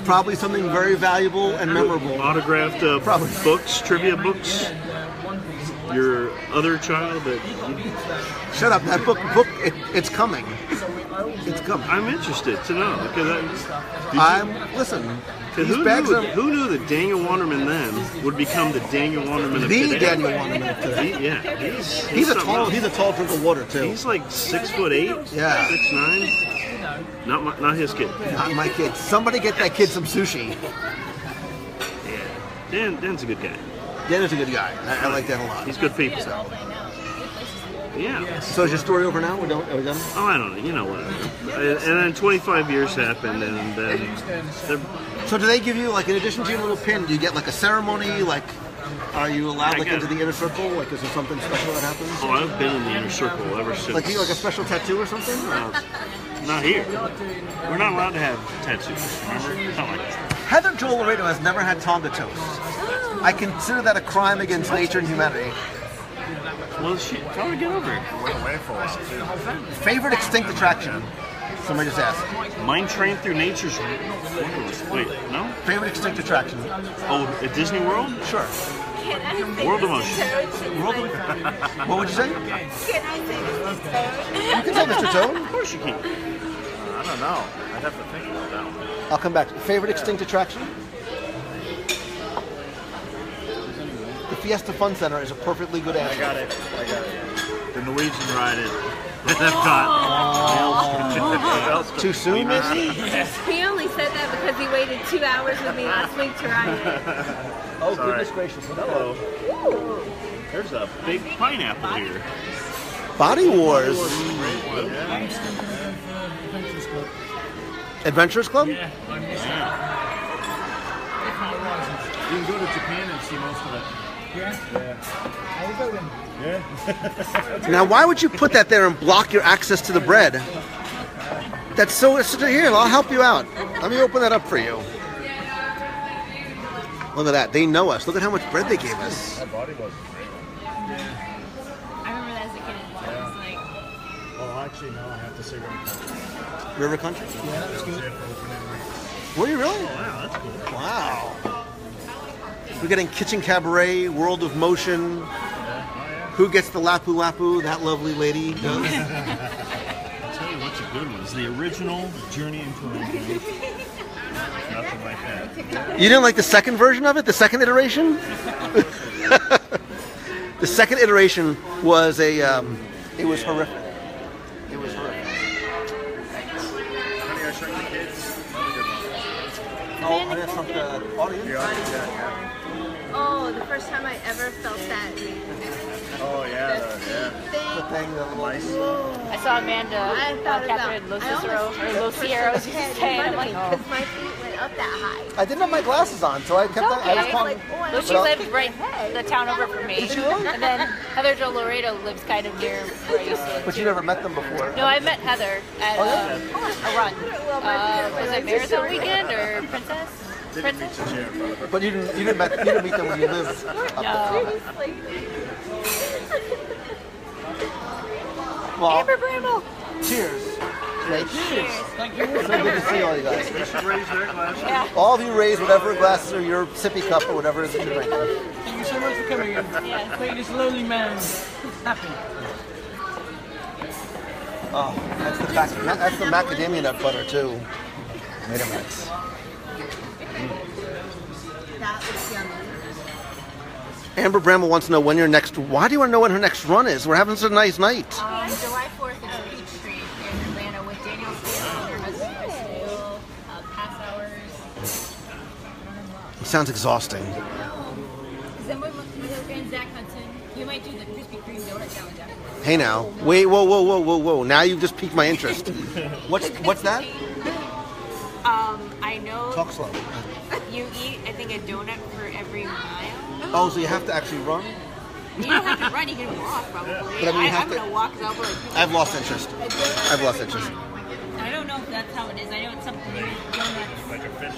Probably something very valuable and memorable. Autographed Probably. books, trivia books. Your other child that Shut up. That book it's coming. It's coming. I'm interested to know because Listen. who knew that Daniel Wanderman then would become the Daniel Wanderman of The today? Daniel Wanderman of today. He's a tall drink of water too. He's like 6'8", Yeah. 6'9". Not his kid. Not my kid. Somebody get that kid some sushi. Yeah, Dan's a good guy. Dan is a good guy. I like Dan a lot. He's good people. Yeah. So is your story over now? Are we done? Oh, I don't know. You know what? And then 25 years happened, and then So do they give you, like, in addition to your little pin, do you get like a ceremony? Like, are you allowed like into the inner circle? Like, is there something special that happens? Oh, I've been in the inner circle ever since. Like, you like a special tattoo or something? Not here. We're not allowed to have tattoos. Remember? Not like that. Heather Joel Laredo has never had tonga toast. I consider that a crime against nature and humanity. Well, shit, tell her to get over it. Favorite extinct attraction? Somebody just asked. Mine Train Through Nature's Wait, no? Favorite extinct attraction? Oh, at Disney World? Sure. Can I say World of Mr. Motion. Toad? World of... What would you say? Can I say Mr. Toad? You can say Mr. Toad. Of course you can. I don't know. I'd have to think about that one. I'll come back. Favorite extinct attraction? The Fiesta Fun Center is a perfectly good answer. I got it. The Norwegian ride at Epcot. Too soon, maybe? He only said that because he waited 2 hours with me last week to ride it. Oh, Sorry. goodness gracious. Hello. There's a big pineapple here. Body Wars. Adventurers Club? Yeah. You can go to Japan and see most of it. Yeah? How you voting? Yeah. Now, why would you put that there and block your access to the bread? That's so... Here, I'll help you out. Let me open that up for you. Look at that. They know us. Look at how much bread they gave us. That body was I remember that as a kid as well. It's like, well, actually, no, I have to say River Country? Yeah, that's good. Were you really? Wow, that's cool. Wow. We're getting Kitchen Cabaret, World of Motion. Who gets the Lapu Lapu? That lovely lady does. I'll tell you what's a good one. It's the original Journey into Wonderland. Nothing like that. You didn't like the second version of it? The second iteration? The second iteration was it was horrific. It was horrific. Honey, I Shrunk the Kids. Oh, that's from the audience? Yeah. Oh, the first time I ever felt that. Oh, yeah. The thing, the little... I saw Amanda, Catherine Lucero, as you say, and I'm like, oh. Because my feet went up that high. I didn't have my glasses on, so I kept that. I was okay. calling. Well, she lived right the town over from me. Did you really? And then Heather Jo Laredo lives kind of near where I used to live. But you never met them before. No, I met Heather at a run. Was it Marathon Weekend or Princess? Didn't reach a chair in front of her. But you didn't meet them when you lived up there. Well, Amber Bramble. cheers. Right? Cheers. Thank you. So good to see all you guys. They should raise their glasses. Yeah. All of you raise whatever glasses or your sippy cup or whatever it is that you're drinking. Thank you so much for coming in. Yeah. Making this lonely man happy. Oh, that's the macadamia nut butter too. Wait a minute. That was yummy. Amber Bramble wants to know when your next. Why do you want to know when her next run is? We're having such a nice night. July 4th is Peachtree in Atlanta with Daniel Steele and her husband Chris Steele, pass hours. It sounds exhausting. Then we're and Zach Hudson. You might do the Krispy Kreme donut challenge afterwards. Hey now, wait, whoa! Now you've just piqued my interest. What's that? I know Talk slow. you eat, I think, a donut for every mile. Oh, so you have to actually run? You don't have to run, you can walk probably. But I mean, you have I'm to- going to walk because I'll I've lost interest. I don't know if that's that's how it is. I know it's something you donuts. Like a fish.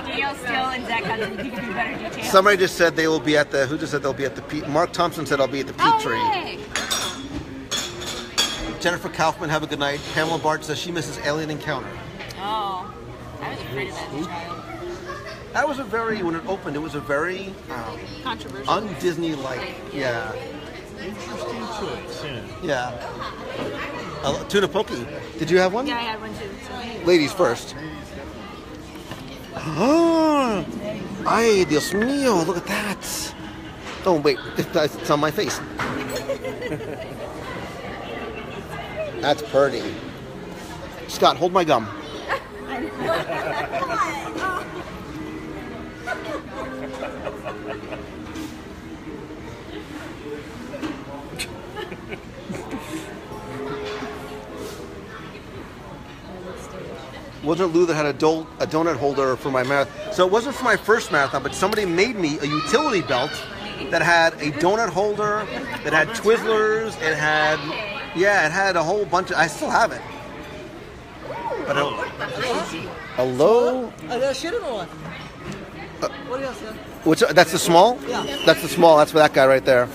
Danielle still and Zach has to give you better details. Somebody just said they will be at the. Who just said they'll be at the? Mark Thompson said I'll be at the Peachtree. Yay. Jennifer Kaufman, have a good night. Pamela Bart says she misses Alien Encounter. Oh, I was afraid of that as a child. That was a very, when it opened, it was a very Controversial. un-Disney-like. Yeah. Interesting choice. Yeah. Yeah. Tuna poke. Did you have one? Yeah, I had one too. So. Ladies first. Oh, ay, Dios mío, look at that. Oh, wait, it's on my face. That's pretty. Scott, hold my gum. Wasn't Lou that had a donut holder for my marathon? So it wasn't for my first marathon, but somebody made me a utility belt that had a donut holder, that had Twizzlers, it had a whole bunch of. I still have it. But hello. Which? That's the small. Yeah. That's the small. That's for that guy right there.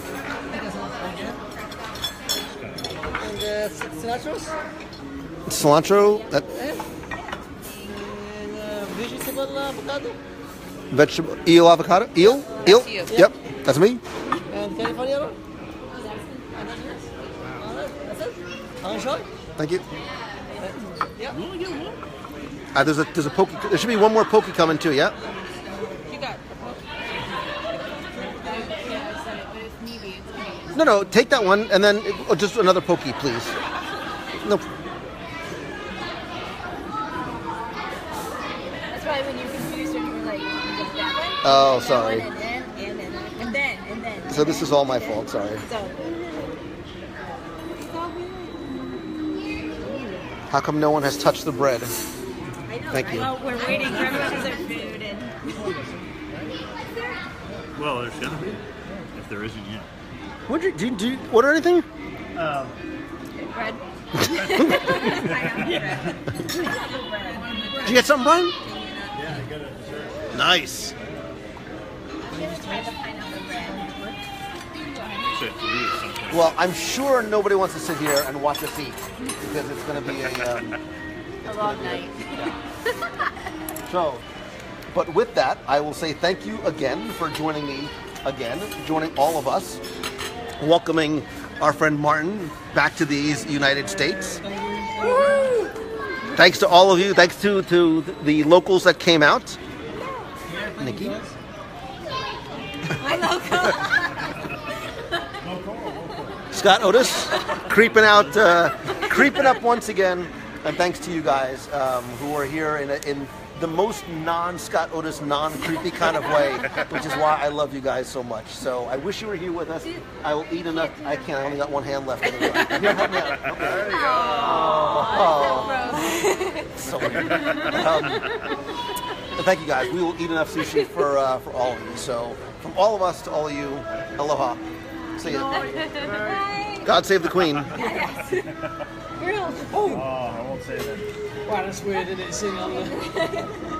Cilantro. That. Vegetable eel avocado. Eel. Yep. That's me. And California. Thank you. Yeah. There's a pokey. There should be one more pokey coming too. Yeah. You got. No. Take that one and then just another pokey, please. Nope. That's why when you're confused and you're like, you go that way. Oh, sorry. And then. So this is all my fault. Sorry. How come no one has touched the bread? Thank you. Well, we're waiting for everyone to their food and. Well, there's gonna be, if there isn't yet. What did you do? You order anything? Bread. Did you get something, Brian? Yeah, I got a dessert. Nice. Well, I'm sure nobody wants to sit here and watch us eat because it's going to be a long night. So, but with that, I will say thank you again for joining me again, joining all of us, welcoming our friend Martin back to these United States. Woo! Thanks to all of you. Thanks to the locals that came out. Nikki. My local. Scott Otis, creeping up once again, and thanks to you guys who are here in the most non-Scott Otis, non-creepy kind of way, which is why I love you guys so much. So I wish you were here with us. I will eat enough. I can't. I only got one hand left. Anyway. Here, help me out. Help me out. So weird. Thank you guys. We will eat enough sushi for all of you. So from all of us to all of you, aloha. See ya. God save the Queen. Oh, I won't say that. Wow, that's weird, isn't it? Sitting on the